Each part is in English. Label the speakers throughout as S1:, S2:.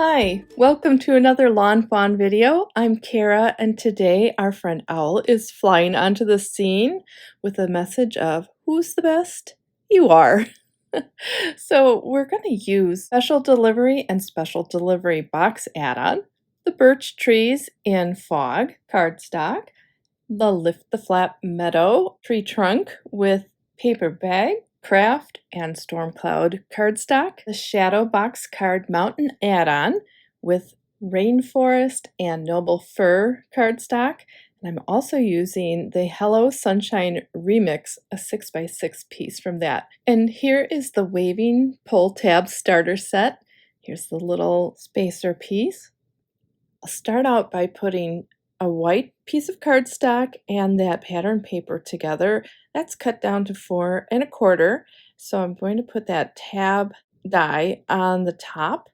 S1: Hi, welcome to another lawn fawn video. I'm Kara, and today our friend Owl is flying onto the scene with a message of who's the best? You are. So we're going to use special delivery and special delivery box add-on, the birch trees in fog cardstock, the lift the flap meadow tree trunk with paper bag, kraft, and storm cloud cardstock, the shadow box card mountain add-on with rainforest and noble fir cardstock. And I'm also using the Hello Sunshine Remix, a 6x6 piece from that. And here is the waving pull tab starter set. Here's the little spacer piece. I'll start out by putting a white piece of cardstock and that pattern paper together. That's cut down to 4 1/4. So I'm going to put that tab die on the top.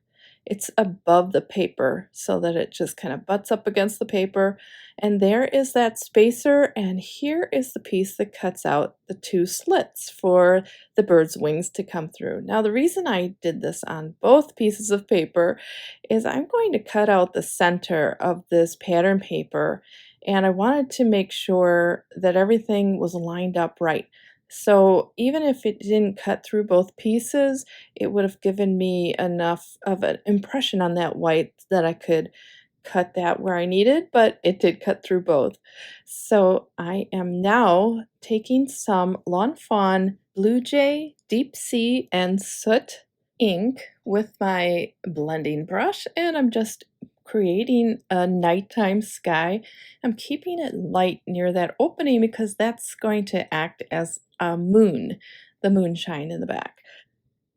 S1: It's above the paper so that it just kind of butts up against the paper. And there is that spacer, and here is the piece that cuts out the 2 slits for the bird's wings to come through. Now, the reason I did this on both pieces of paper is I'm going to cut out the center of this pattern paper, and I wanted to make sure that everything was lined up right. So even if it didn't cut through both pieces, it would have given me enough of an impression on that white that I could cut that where I needed, but it did cut through both. So I am now taking some Lawn Fawn Blue Jay, Deep Sea, and Soot ink with my blending brush, and I'm just creating a nighttime sky. I'm keeping it light near that opening because that's going to act as a moon, the moonshine in the back.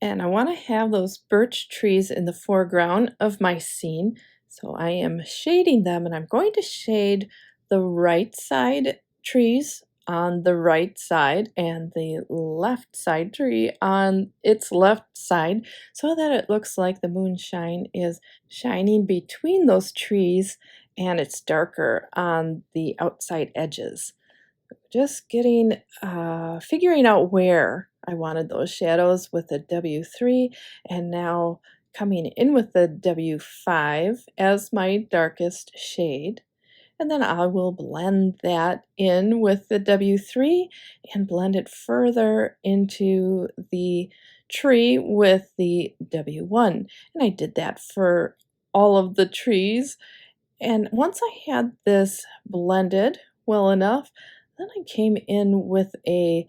S1: And I want to have those birch trees in the foreground of my scene. So I am shading them, and I'm going to shade the right side trees on the right side and the left side tree on its left side so that it looks like the moonshine is shining between those trees and it's darker on the outside edges. Just figuring out where I wanted those shadows with the W3, and now coming in with the W5 as my darkest shade. And then I will blend that in with the W3 and blend it further into the tree with the W1. And I did that for all of the trees. And once I had this blended well enough, then I came in with a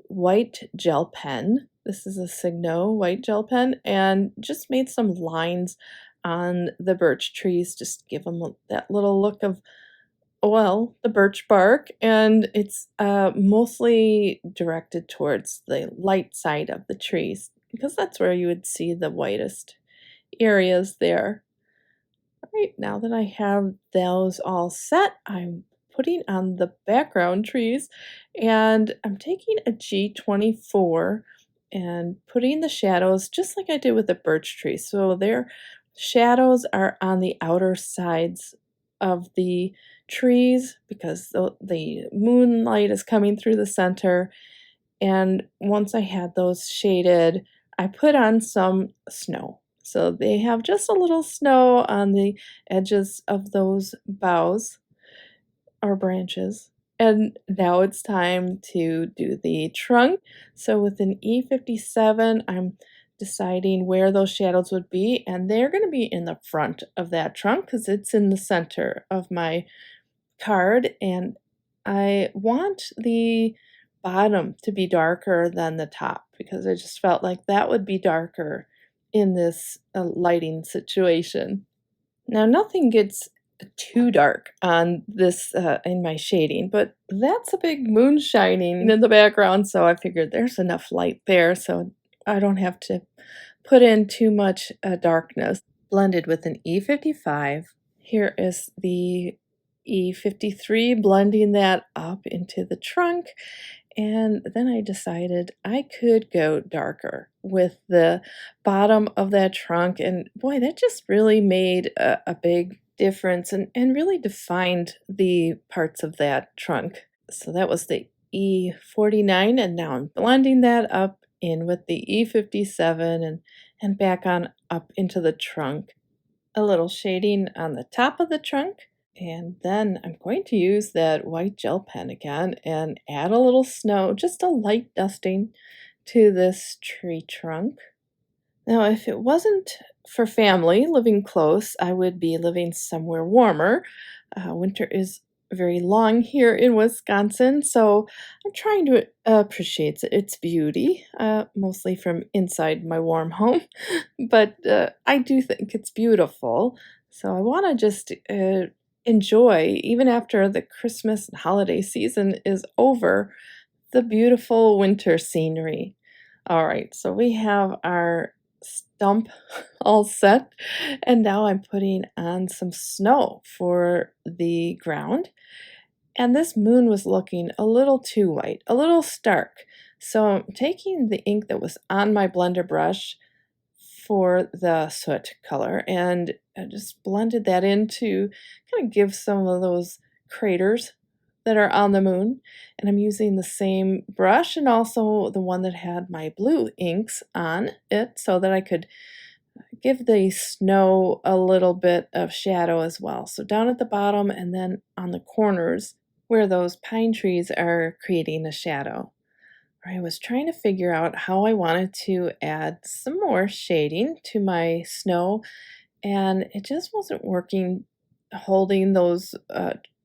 S1: white gel pen. This is a Signo white gel pen, and just made some lines on the birch trees, just give them that little look of, well, the birch bark, and it's mostly directed towards the light side of the trees because that's where you would see the whitest areas there. All right, now that I have those all set, I'm putting on the background trees, and I'm taking a G24 and putting the shadows just like I did with the birch tree. So their shadows are on the outer sides of the trees because the moonlight is coming through the center. And once I had those shaded, I put on some snow. So they have just a little snow on the edges of those boughs or branches. And now it's time to do the trunk. So with an E57, I'm deciding where those shadows would be, and they're going to be in the front of that trunk because it's in the center of my card, and I want the bottom to be darker than the top because I just felt like that would be darker in this lighting situation. Now, nothing gets too dark on this in my shading, but that's a big moon shining in the background, so I figured there's enough light there so I don't have to put in too much darkness. Blended with an E55. Here is the E53, blending that up into the trunk. And then I decided I could go darker with the bottom of that trunk. And boy, that just really made a big difference and really defined the parts of that trunk. So that was the E49, and now I'm blending that up in with the E57 and back on up into the trunk. a little shading on the top of the trunk. And then I'm going to use that white gel pen again and add a little snow, just a light dusting to this tree trunk. Now, if it wasn't for family living close, I would be living somewhere warmer. Winter is very long here in Wisconsin, so I'm trying to appreciate its beauty, mostly from inside my warm home. But I do think it's beautiful, so I want to just enjoy, even after the Christmas and holiday season is over, the beautiful winter scenery. All right, so we have our stump all set, and now I'm putting on some snow for the ground. And this moon was looking a little too white, a little stark. So I'm taking the ink that was on my blender brush for the soot color and I just blended that in to kind of give some of those craters that are on the moon. And I'm using the same brush and also the one that had my blue inks on it so that I could give the snow a little bit of shadow as well. So down at the bottom and then on the corners where those pine trees are creating a shadow. I was trying to figure out how I wanted to add some more shading to my snow, and it just wasn't working holding those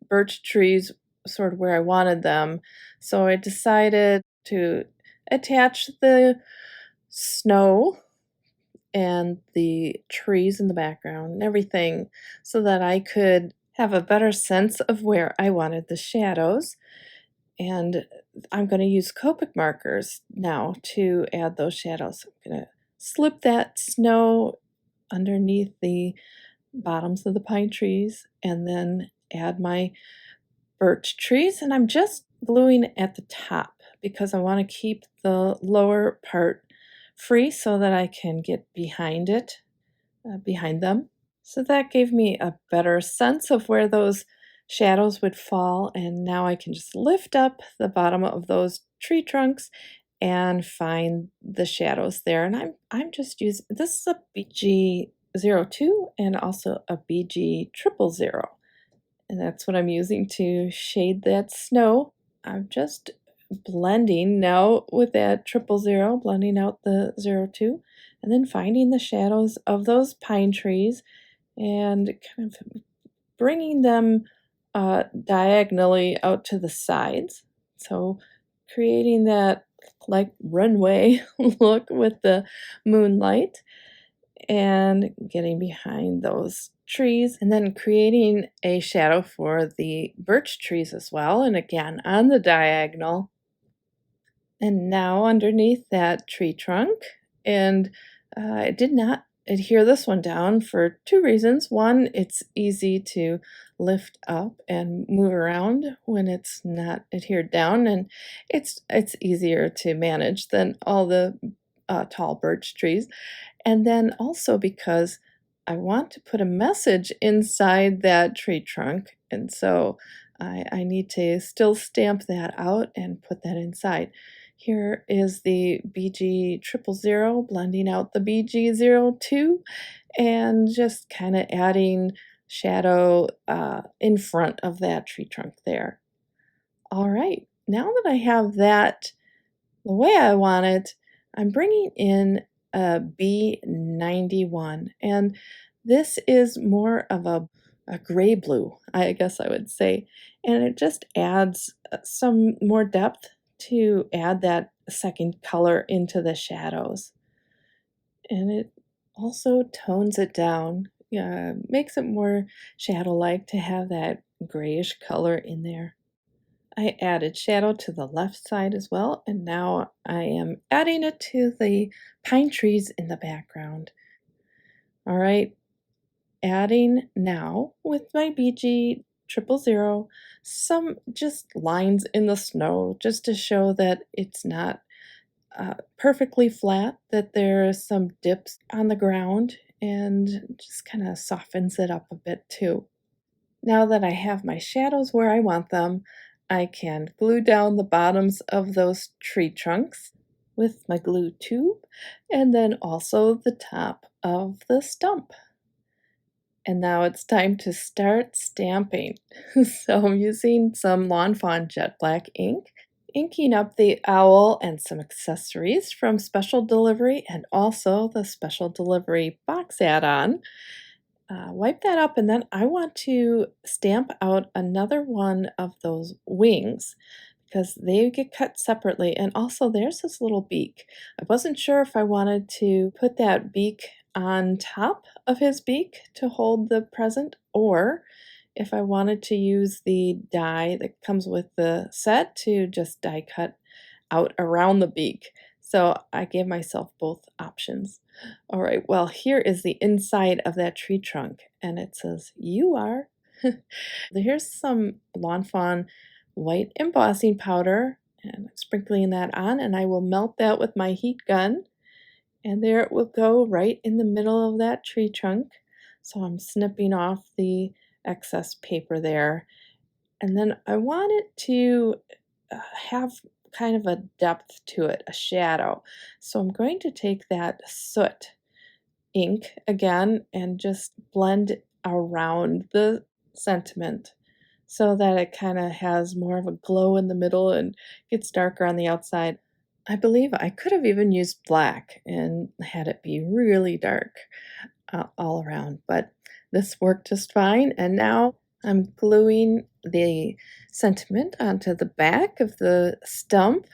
S1: birch trees sort of where I wanted them. So I decided to attach the snow and the trees in the background and everything so that I could have a better sense of where I wanted the shadows. And I'm going to use Copic markers now to add those shadows. I'm going to slip that snow underneath the bottoms of the pine trees and then add my birch trees. And I'm just gluing at the top because I want to keep the lower part free so that I can get behind it, behind them. So that gave me a better sense of where those shadows would fall, and now I can just lift up the bottom of those tree trunks and find the shadows there. And I'm just using, this is a BG02 and also a BG000. And that's what I'm using to shade that snow. I'm just blending now with that 000, blending out the 02, and then finding the shadows of those pine trees and kind of bringing them diagonally out to the sides. So creating that like runway look with the moonlight and getting behind those trees and then creating a shadow for the birch trees as well. And again, on the diagonal. And now underneath that tree trunk. And I did not adhere this one down for two reasons. One, it's easy to lift up and move around when it's not adhered down, and it's easier to manage than all the tall birch trees. And then also because I want to put a message inside that tree trunk, and so I need to still stamp that out and put that inside. Here is the BG000 blending out the BG02 and just kind of adding shadow in front of that tree trunk there. All right, now that I have that the way I want it, I'm bringing in a B91, and this is more of a gray blue, I guess I would say, and it just adds some more depth to add that second color into the shadows. And it also tones it down, makes it more shadow-like to have that grayish color in there. I added shadow to the left side as well, and now I am adding it to the pine trees in the background. All right, adding now with my BG000 some just lines in the snow just to show that it's not perfectly flat, that there are some dips on the ground and just kind of softens it up a bit too. Now that I have my shadows where I want them, I can glue down the bottoms of those tree trunks with my glue tube and then also the top of the stump. And now it's time to start stamping. So I'm using some Lawn Fawn Jet Black ink, inking up the owl and some accessories from Special Delivery and also the Special Delivery box add-on. Wipe that up, and then I want to stamp out another one of those wings because they get cut separately, and also there's this little beak. I wasn't sure if I wanted to put that beak on top of his beak to hold the present, or if I wanted to use the die that comes with the set to just die cut out around the beak. So I gave myself both options. All right, well, here is the inside of that tree trunk, and it says, "You are." Here's some Lawn Fawn white embossing powder, and I'm sprinkling that on, and I will melt that with my heat gun, and there it will go right in the middle of that tree trunk. So I'm snipping off the excess paper there, and then I want it to have kind of a depth to it, a shadow. So I'm going to take that Soot ink again and just blend around the sentiment so that it kind of has more of a glow in the middle and gets darker on the outside. I believe I could have even used black and had it be really dark all around, but this worked just fine. And now I'm gluing the sentiment onto the back of the stump,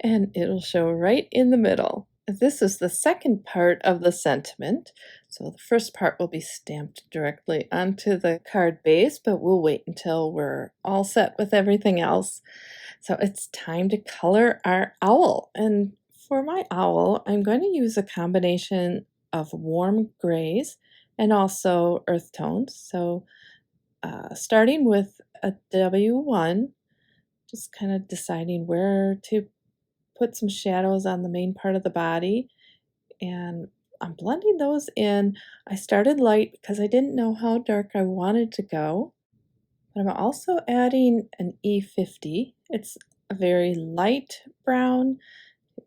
S1: and it'll show right in the middle. This is the second part of the sentiment. So the first part will be stamped directly onto the card base, but we'll wait until we're all set with everything else. So it's time to color our owl. And for my owl, I'm going to use a combination of warm grays and also earth tones. So starting with a W1, just kind of deciding where to put some shadows on the main part of the body, and I'm blending those in. I started light because I didn't know how dark I wanted to go, but I'm also adding an E50. It's a very light brown,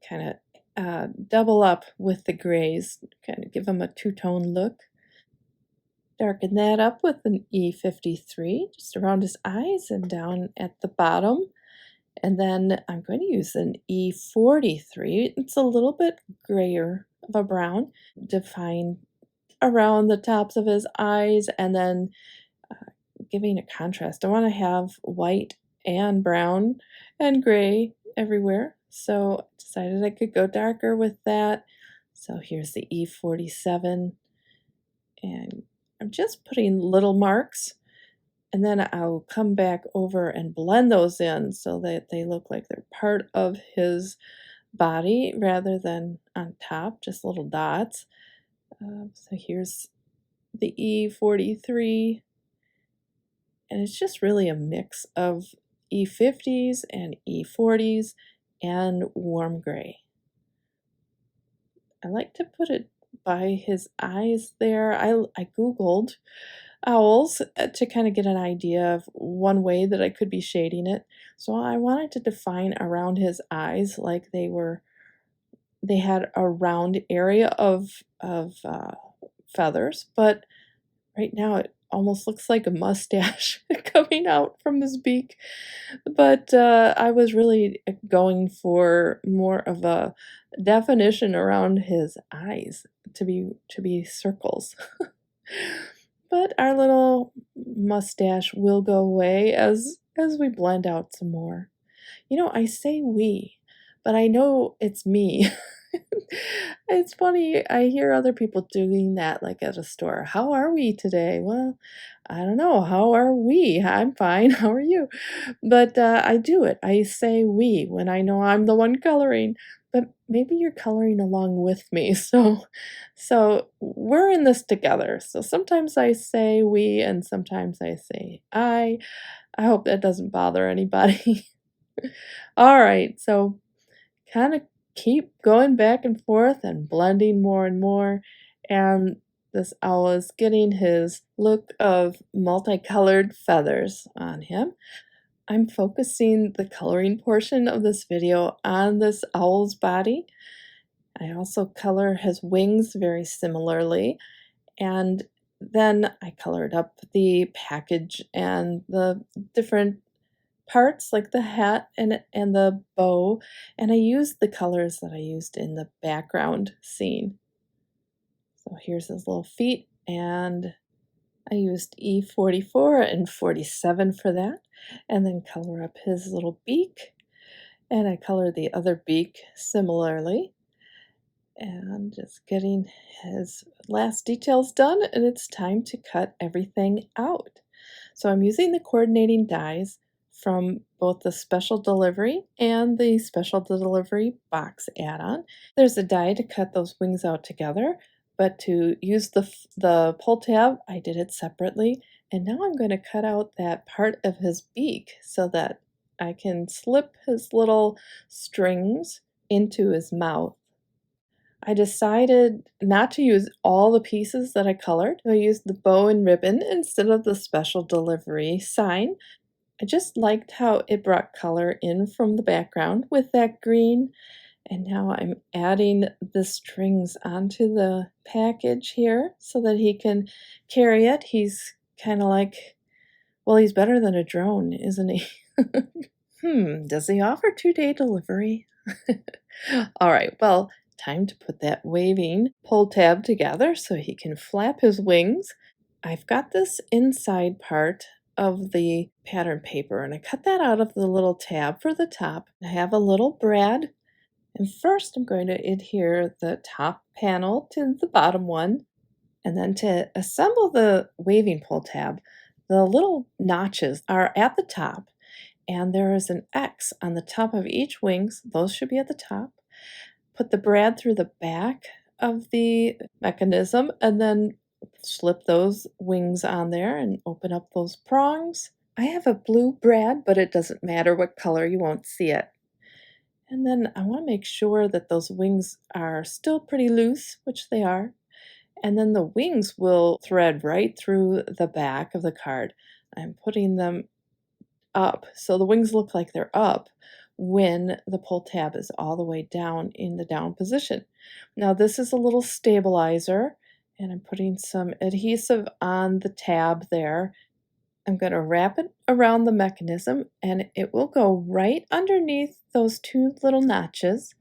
S1: kind of double up with the grays, kind of give them a two-tone look. Darken that up with an E53, just around his eyes and down at the bottom. And then I'm going to use an E43. It's a little bit grayer of a brown, define around the tops of his eyes, and then giving a contrast. I want to have white and brown and gray everywhere. So I decided I could go darker with that. So here's the E47. And I'm just putting little marks, and then I'll come back over and blend those in so that they look like they're part of his body rather than on top, just little dots. So here's the E43, and it's just really a mix of E50s and E40s and warm gray. I like to put it by his eyes there. I Googled owls to kind of get an idea of one way that I could be shading it. So I wanted to define around his eyes like they had a round area of feathers, but right now it almost looks like a mustache coming out from his beak. But I was really going for more of a definition around his eyes to be circles. But our little mustache will go away as we blend out some more. You know, I say we, but I know it's me. It's funny, I hear other people doing that, like at a store. How are we today? Well, I don't know. How are we? I'm fine. How are you? But I do it. I say we when I know I'm the one coloring. But maybe you're coloring along with me. So we're in this together. So sometimes I say we and sometimes I say I. I hope that doesn't bother anybody. All right. So kind of keep going back and forth and blending more and more. And this owl is getting his look of multicolored feathers on him. I'm focusing the coloring portion of this video on this owl's body. I also color his wings very similarly. And Then I colored up the package and the different parts like the hat and the bow, and I used the colors that I used in the background scene. So here's his little feet, and I used E44 and 47 for that, and then color up his little beak, and I color the other beak similarly, and just getting his last details done, and it's time to cut everything out. So I'm using the coordinating dies from both the special delivery and the special delivery box add-on. There's a die to cut those wings out together, but to use the pull tab, I did it separately. And now I'm going to cut out that part of his beak so that I can slip his little strings into his mouth. I decided not to use all the pieces that I colored. I used the bow and ribbon instead of the special delivery sign. I just liked how it brought color in from the background with that green. And now I'm adding the strings onto the package here so that he can carry it. He's kind of like, well, he's better than a drone, isn't he? Does he offer 2-day delivery? All right, well, time to put that waving pull tab together so he can flap his wings. I've got this inside part of the pattern paper, and I cut that out of the little tab for the top. I have a little brad, and first I'm going to adhere the top panel to the bottom one, and then to assemble the waving pull tab, the little notches are at the top, and there is an X on the top of each wings. Those should be at the top. Put the brad through the back of the mechanism and then slip those wings on there and open up those prongs. I have a blue brad, but it doesn't matter what color, you won't see it. And then I want to make sure that those wings are still pretty loose, which they are. And then the wings will thread right through the back of the card. I'm putting them up so the wings look like they're up when the pull tab is all the way down in the down position. Now this is a little stabilizer, and I'm putting some adhesive on the tab there. I'm going to wrap it around the mechanism, and it will go right underneath those two little notches,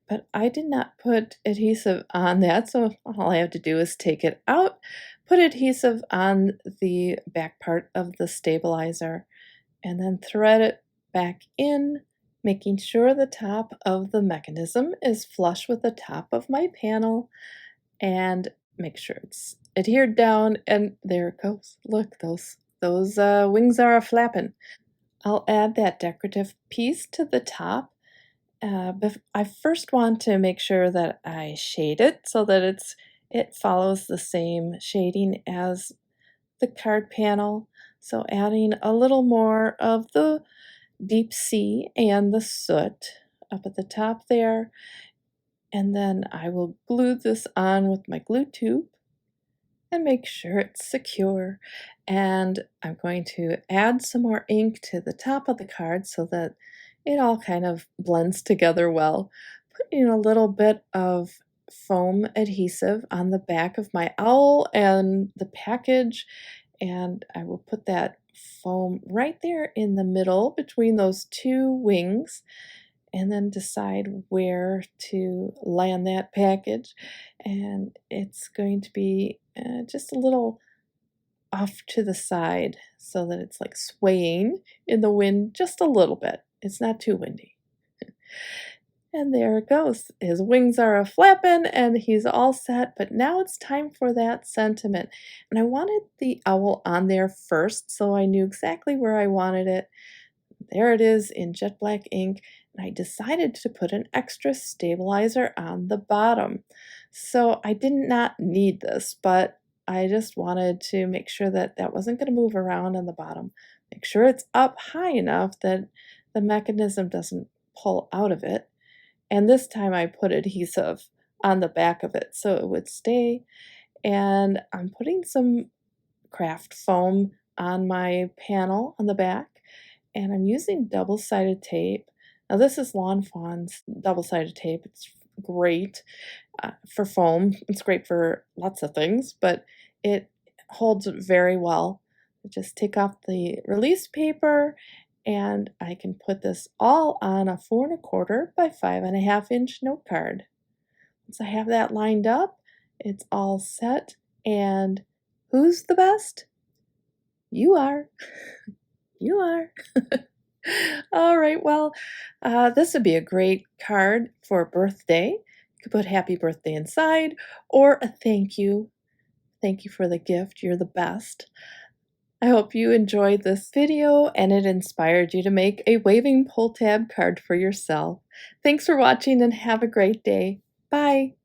S1: but I did not put adhesive on that, so all I have to do is take it out, put adhesive on the back part of the stabilizer, and then thread it back in, making sure the top of the mechanism is flush with the top of my panel, and make sure it's adhered down, and there it goes. Look, those wings are a-flapping. I'll add that decorative piece to the top, but I first want to make sure that I shade it so that it follows the same shading as the card panel. So adding a little more of the deep sea and the soot up at the top there. And then I will glue this on with my glue tube and make sure it's secure. And I'm going to add some more ink to the top of the card so that it all kind of blends together well. Putting a little bit of foam adhesive on the back of my owl and the package, and I will put that foam right there in the middle between those two wings, and then decide where to land that package. And it's going to be just a little off to the side so that it's like swaying in the wind just a little bit. It's not too windy. And there it goes. His wings are a-flapping and he's all set, but now it's time for that sentiment. And I wanted the owl on there first, so I knew exactly where I wanted it. There it is in jet black ink, and I decided to put an extra stabilizer on the bottom. So I did not need this, but I just wanted to make sure that that wasn't going to move around on the bottom. Make sure it's up high enough that the mechanism doesn't pull out of it. And this time I put adhesive on the back of it so it would stay. And I'm putting some kraft foam on my panel on the back, and I'm using double-sided tape. Now this is lawnfawn's double-sided tape. It's great for foam. It's great for lots of things, but it holds very well. Just take off the release paper and I can put this all on a 4¼ by 5½ inch note card. Once I have that lined up, it's all set, and who's the best? You are. You are. All right, well, this would be a great card for a birthday. You could put happy birthday inside or a thank you. Thank you for the gift. You're the best. I hope you enjoyed this video and it inspired you to make a waving pull tab card for yourself. Thanks for watching and have a great day. Bye.